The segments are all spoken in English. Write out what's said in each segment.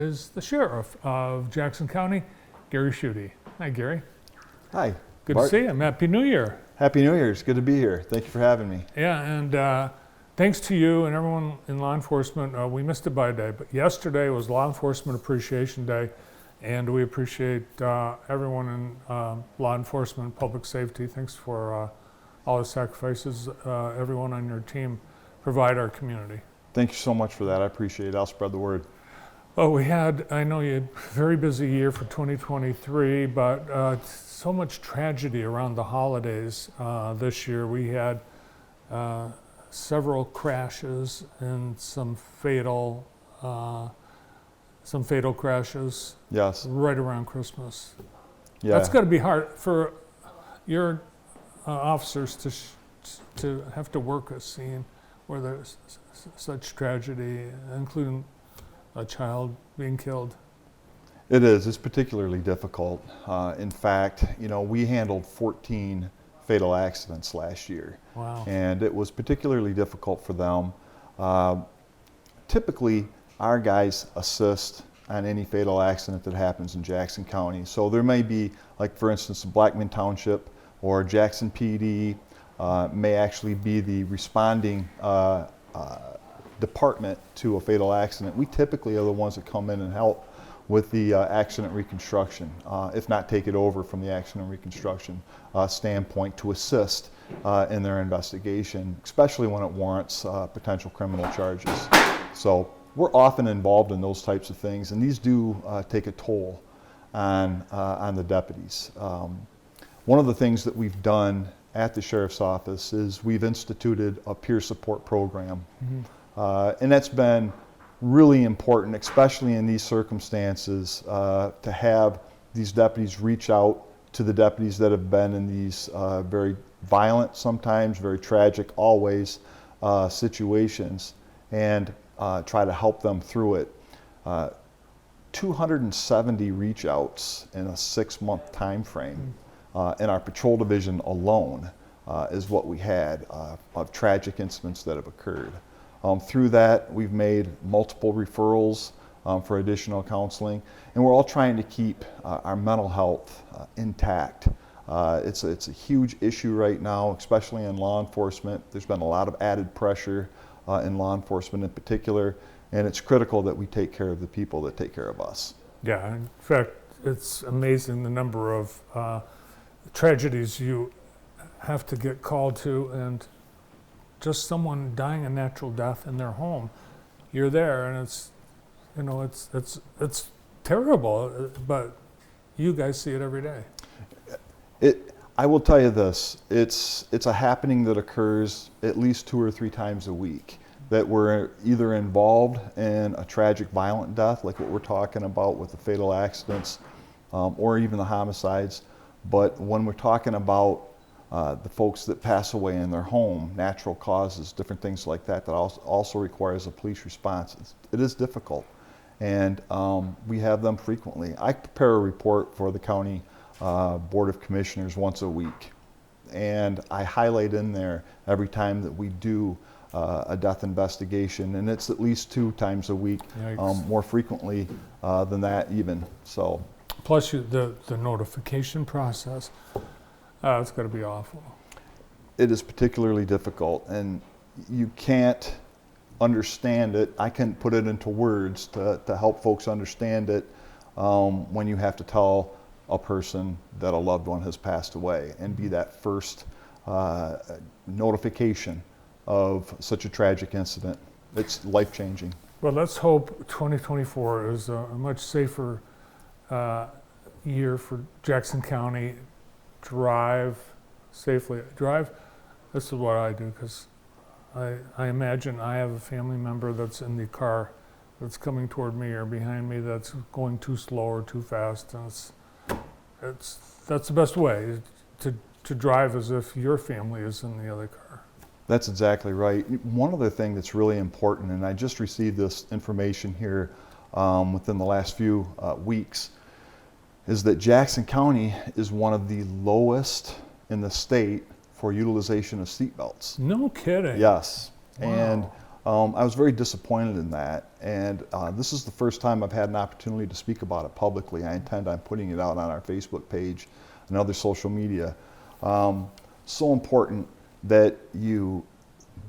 Is the sheriff of Jackson County, Gary Schuette. Hi, Gary. Hi. Good Bart. to see you. Happy New Year. Happy New Year. It's good to be here. Thank you for having me. Yeah, and thanks to you and everyone in law enforcement. We missed it by a day, but yesterday was Law Enforcement Appreciation Day, and we appreciate everyone in law enforcement, public safety. Thanks for all the sacrifices everyone on your team provide our community. Thank you so much for that. I appreciate it. I'll spread the word. Well, I know you had a very busy year for 2023, but so much tragedy around the holidays this year. We had several crashes and some fatal crashes. Yes. Right around Christmas. Yeah. That's got to be hard for your officers to have to work a scene where there's such tragedy, including a child being killed. It is. It's particularly difficult. In fact, we handled 14 fatal accidents last year. Wow. And it was particularly difficult for them. Typically, our guys assist on any fatal accident that happens in Jackson County. So there may be, like for instance, Blackman Township or Jackson PD may actually be the responding department to a fatal accident. We typically are the ones that come in and help with the accident reconstruction, if not take it over from the accident reconstruction standpoint to assist in their investigation, especially when it warrants potential criminal charges. So we're often involved in those types of things, and these do take a toll on the deputies. One of the things that we've done at the Sheriff's Office is we've instituted a peer support program. Mm-hmm. And that's been really important, especially in these circumstances, to have these deputies reach out to the deputies that have been in these very violent, sometimes very tragic, always situations, and try to help them through it. 270 reach outs in a 6-month time frame in our patrol division alone is what we had of tragic incidents that have occurred. Through that, we've made multiple referrals for additional counseling, and we're all trying to keep our mental health intact. It's a huge issue right now, especially in law enforcement. There's been a lot of added pressure in law enforcement in particular, and it's critical that we take care of the people that take care of us. Yeah, in fact, it's amazing the number of tragedies you have to get called to, and just someone dying a natural death in their home, you're there, and it's terrible. But you guys see it every day. I will tell you this: it's a happening that occurs at least 2 or 3 times a week. That we're either involved in a tragic, violent death, like what we're talking about with the fatal accidents, or even the homicides. But when we're talking about the folks that pass away in their home, natural causes, different things like that, that also requires a police response. It is difficult, and we have them frequently. I prepare a report for the county Board of Commissioners once a week, and I highlight in there every time that we do a death investigation, and it's at least 2 times a week, more frequently than that even. So, plus the notification process. It's got to be awful. It is particularly difficult, and you can't understand it. I can't put it into words to help folks understand it when you have to tell a person that a loved one has passed away and be that first notification of such a tragic incident. It's life-changing. Well, let's hope 2024 is a much safer year for Jackson County. Drive safely. This is what I do, because I imagine I have a family member that's in the car that's coming toward me or behind me that's going too slow or too fast, and that's the best way to drive, as if your family is in the other car. That's exactly right. One other thing that's really important, and I just received this information here within the last few weeks, is that Jackson County is one of the lowest in the state for utilization of seatbelts. No kidding. Yes. Wow. And I was very disappointed in that, and this is the first time I've had an opportunity to speak about it publicly. I intend on putting it out on our Facebook page and other social media. So important that you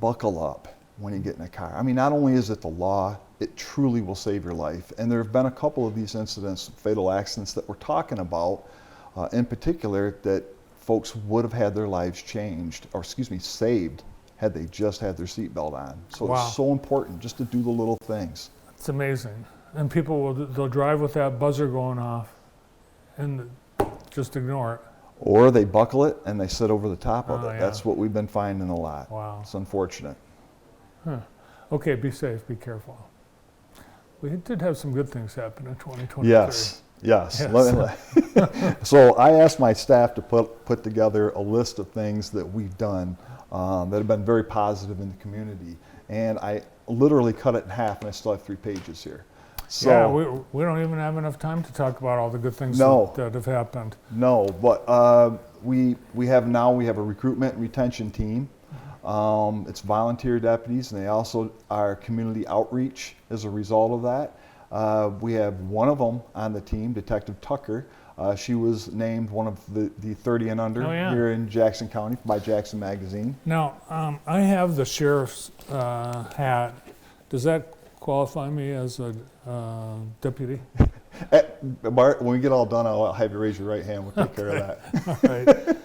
buckle up when you get in a car. I mean, not only is it the law, it truly will save your life. And there have been a couple of these incidents, fatal accidents that we're talking about, in particular, that folks would have had their lives changed, or excuse me, saved, had they just had their seatbelt on. So Wow. It's so important just to do the little things. It's amazing. And people they'll drive with that buzzer going off and just ignore it. Or they buckle it and they sit over the top of Oh, it. yeah. That's what we've been finding a lot. Wow. It's unfortunate. Huh. Okay, be safe, be careful. We did have some good things happen in 2023. Yes. Yes. So I asked my staff to put together a list of things that we've done that have been very positive in the community. And I literally cut it in half, and I still have 3 pages here. So, yeah, we don't even have enough time to talk about all the good things No. that have happened. No, but we have a recruitment and retention team. It's volunteer deputies, and they also are community outreach as a result of that. We have one of them on the team, Detective Tucker. She was named one of the 30 and under here in Jackson County by Jackson Magazine. Now, I have the sheriff's hat. Does that qualify me as a deputy? Bart, when we get all done, I'll have you raise your right hand. We'll take care of that. All right.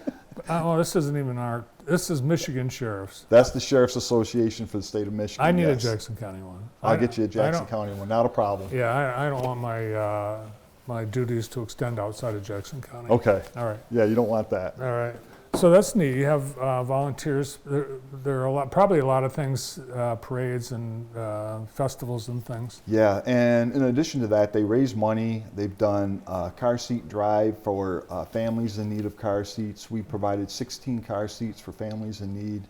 Well, this isn't even this is Michigan Sheriff's. That's the Sheriff's Association for the state of Michigan. I need yes. a Jackson County one. I'll get you a Jackson County one, not a problem. Yeah, I don't want my duties to extend outside of Jackson County. Okay. All right. Yeah, you don't want that. All right. So that's neat. You have volunteers. There are probably a lot of things, parades and festivals and things. Yeah, and in addition to that, they raise money. They've done a car seat drive for families in need of car seats. We provided 16 car seats for families in need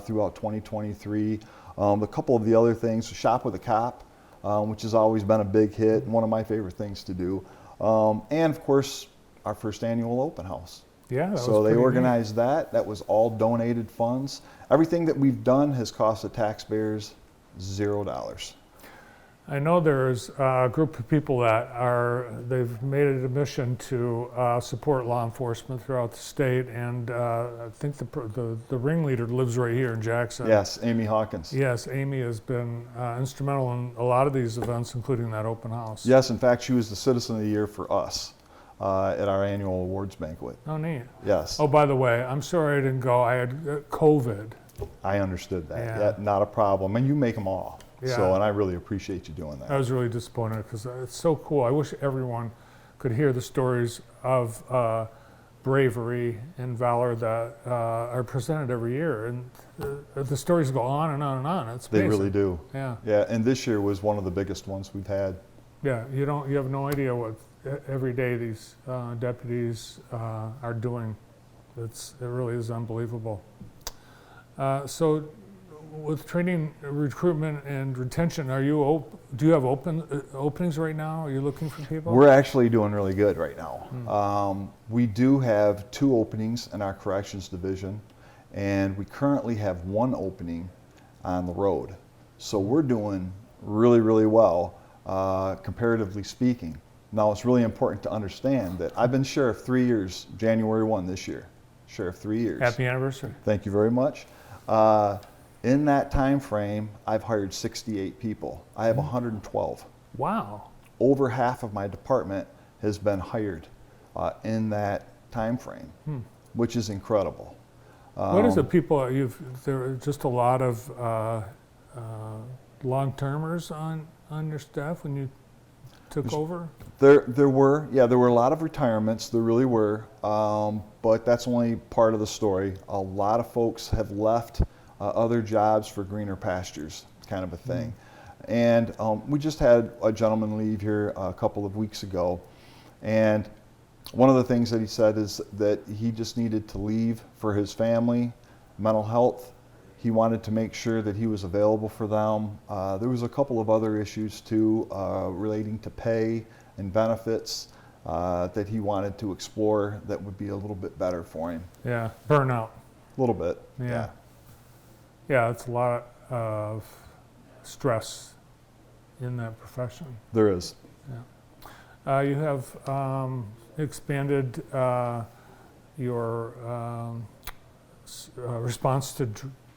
throughout 2023. A couple of the other things, Shop with a Cop, which has always been a big hit and one of my favorite things to do. And of course, our first annual open house. Yeah, so they organized that. That was all donated funds. Everything that we've done has cost the taxpayers $0. I know there's a group of people they've made it a mission to support law enforcement throughout the state, and I think the ringleader lives right here in Jackson. Yes, Amy Hawkins. Yes, Amy has been instrumental in a lot of these events, including that open house. Yes, in fact, she was the Citizen of the Year for us at our annual awards banquet. Oh, neat. Yes. Oh, by the way, I'm sorry I didn't go. I had COVID. I understood that. Yeah. Yeah, not a problem. And you make them all. Yeah. So, and I really appreciate you doing that. I was really disappointed because it's so cool. I wish everyone could hear the stories of bravery and valor that are presented every year. And the stories go on and on and on. It's amazing. They really do. Yeah. Yeah, and this year was one of the biggest ones we've had. Yeah, you have no idea what every day these deputies are doing. It really is unbelievable. So with training, recruitment, and retention, do you have openings right now? Are you looking for people? We're actually doing really good right now. We do have 2 openings in our corrections division, and we currently have 1 opening on the road. So we're doing really, really well, comparatively speaking. Now, it's really important to understand that I've been sheriff 3 years, January 1 this year. Sheriff 3 years. Happy anniversary. Thank you very much. In that time frame, I've hired 68 people. I have 112. Wow. Over half of my department has been hired in that time frame, which is incredible. What is it, people? There are just a lot of long-termers on your staff when you took over? There were a lot of retirements. There really were, but that's only part of the story. A lot of folks have left other jobs for greener pastures, kind of a thing. And we just had a gentleman leave here a couple of weeks ago, and one of the things that he said is that he just needed to leave for his family, mental health. He wanted to make sure that he was available for them. There was a couple of other issues too, relating to pay and benefits that he wanted to explore that would be a little bit better for him. Yeah, burnout. A little bit. Yeah. Yeah, it's a lot of stress in that profession. There is. You have expanded your response to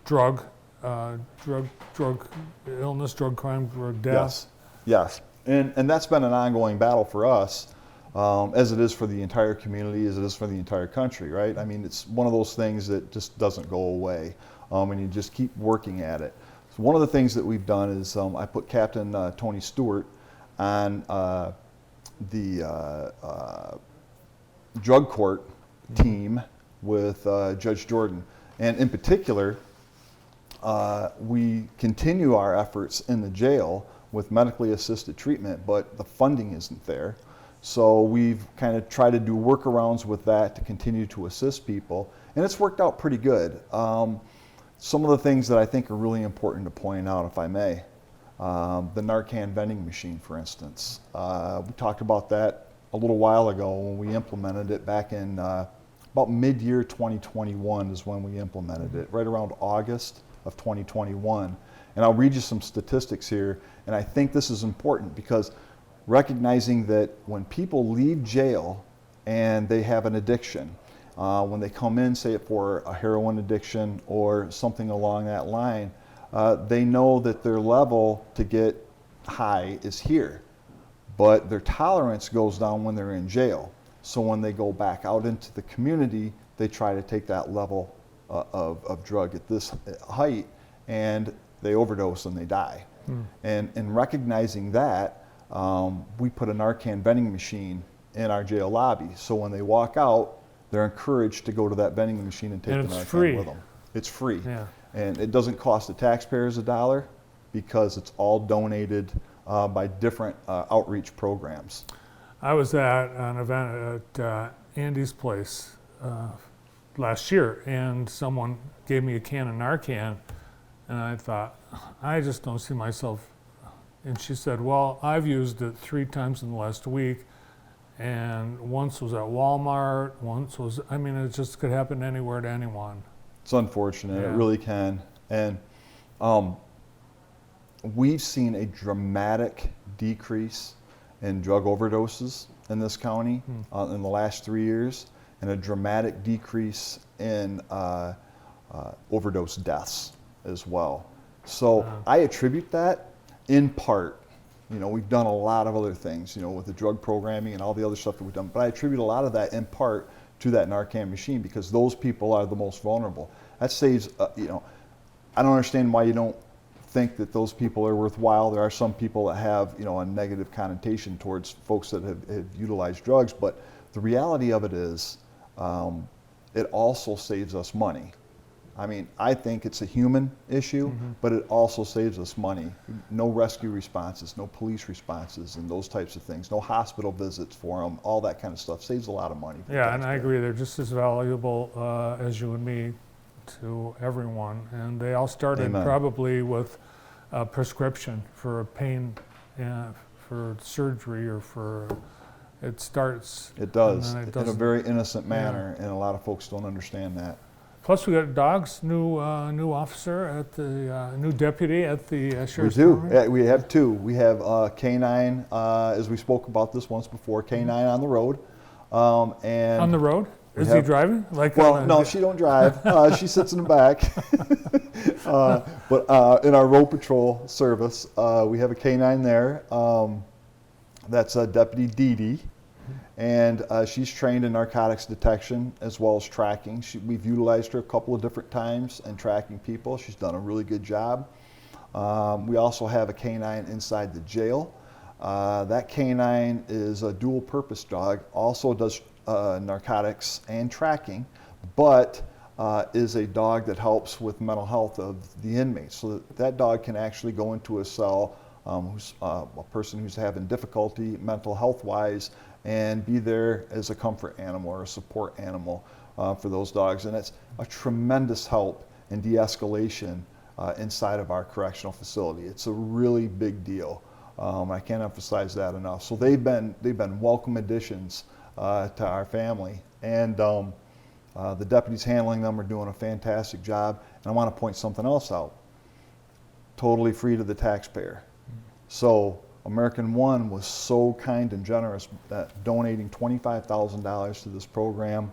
drug illness, drug crime, drug death. Yes. And that's been an ongoing battle for us, as it is for the entire community, as it is for the entire country, right? I mean, it's one of those things that just doesn't go away, and you just keep working at it. So one of the things that we've done is I put Captain Tony Stewart on the drug court team with Judge Jordan. And in particular, we continue our efforts in the jail with medically assisted treatment, but the funding isn't there. So we've kind of tried to do workarounds with that to continue to assist people, and it's worked out pretty good. Some of the things that I think are really important to point out, if I may, the Narcan vending machine, for instance. We talked about that a little while ago when we implemented it back in about mid-year 2021 is when we implemented it, right around August of 2021. And I'll read you some statistics here, and I think this is important because recognizing that when people leave jail and they have an addiction, when they come in, say for a heroin addiction or something along that line, they know that their level to get high is here, but their tolerance goes down when they're in jail. So when they go back out into the community, they try to take that level of drug at this height, and they overdose and they die. And in recognizing that, we put a Narcan vending machine in our jail lobby. So when they walk out, they're encouraged to go to that vending machine and take the Narcan with them. It's free. Yeah. And it doesn't cost the taxpayers a dollar because it's all donated by different outreach programs. I was at an event at Andy's place last year, and someone gave me a can of Narcan, and I thought, I just don't see myself. And she said, well, I've used it 3 times in the last week, and once was at Walmart, once was, I mean, it just could happen anywhere to anyone. It's unfortunate, Yeah. It really can. And we've seen a dramatic decrease in drug overdoses in this county in the last 3 years, and a dramatic decrease in overdose deaths as well. So I attribute that in part, we've done a lot of other things, with the drug programming and all the other stuff that we've done, but I attribute a lot of that in part to that Narcan machine because those people are the most vulnerable. That saves, I don't understand why you don't think that those people are worthwhile. There are some people that have, a negative connotation towards folks that have utilized drugs, but the reality of it is it also saves us money. I mean, I think it's a human issue, but it also saves us money. No rescue responses, no police responses, and those types of things. No hospital visits for them, all that kind of stuff saves a lot of money. Yeah, and I agree. They're just as valuable as you and me to everyone. And they all started Amen. Probably with a prescription for pain, for surgery, or for, it starts. It does, and then it in a doesn't. very innocent manner, and a lot of folks don't understand that. Plus, we got dogs. New officer at the new deputy at the sheriff's We do. department. Yeah, we have 2. We have K9, as we spoke about this once before. K9 on the road, and On the road? Is he have- driving? Like well, on a- no, she don't drive. She sits in the back. But in our road patrol service, we have a K9 there. That's Deputy Dee Dee. And she's trained in narcotics detection as well as tracking. We've utilized her a couple of different times in tracking people. She's done a really good job. We also have a K9 inside the jail. That K9 is a dual purpose dog, also does narcotics and tracking, but is a dog that helps with mental health of the inmates. So that dog can actually go into a cell, who's a person who's having difficulty mental health wise, and be there as a comfort animal or a support animal for those dogs. And it's a tremendous help in de-escalation inside of our correctional facility. It's a really big deal. I can't emphasize that enough. So they've been welcome additions to our family, and the deputies handling them are doing a fantastic job. And I want to point something else out. totally free to the taxpayer. So American One was so kind and generous that donating $25,000 to this program.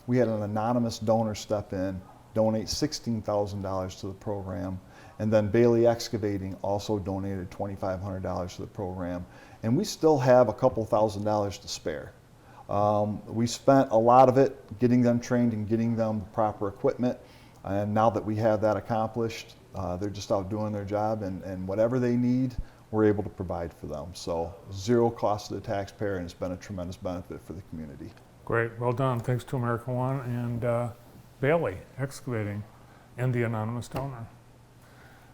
We had an anonymous donor step in, donate $16,000 to the program, and then Bailey Excavating also donated $2,500 to the program. And we still have a couple $1,000s to spare. We spent a lot of it getting them trained and getting them the proper equipment. And now that we have that accomplished, they're just out doing their job, and whatever they need, we're able to provide for them. So zero cost to the taxpayer, and it's been a tremendous benefit for the community. Great, well done. Thanks to American One and Bailey Excavating and the anonymous donor.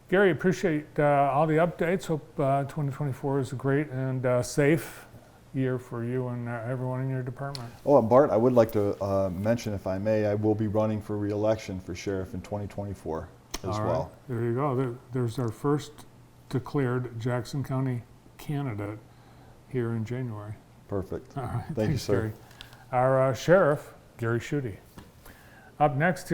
Gary, appreciate all the updates. Hope 2024 is a great and safe year for you and everyone in your department. Oh, and Bart, I would like to mention, if I may, I will be running for re-election for sheriff in 2024 as All right, well. there you go. There's our first declared Jackson County candidate here in January. Perfect. All right, Thank you, thanks, sir. Gary. Our sheriff, Gary Schuette. Up next,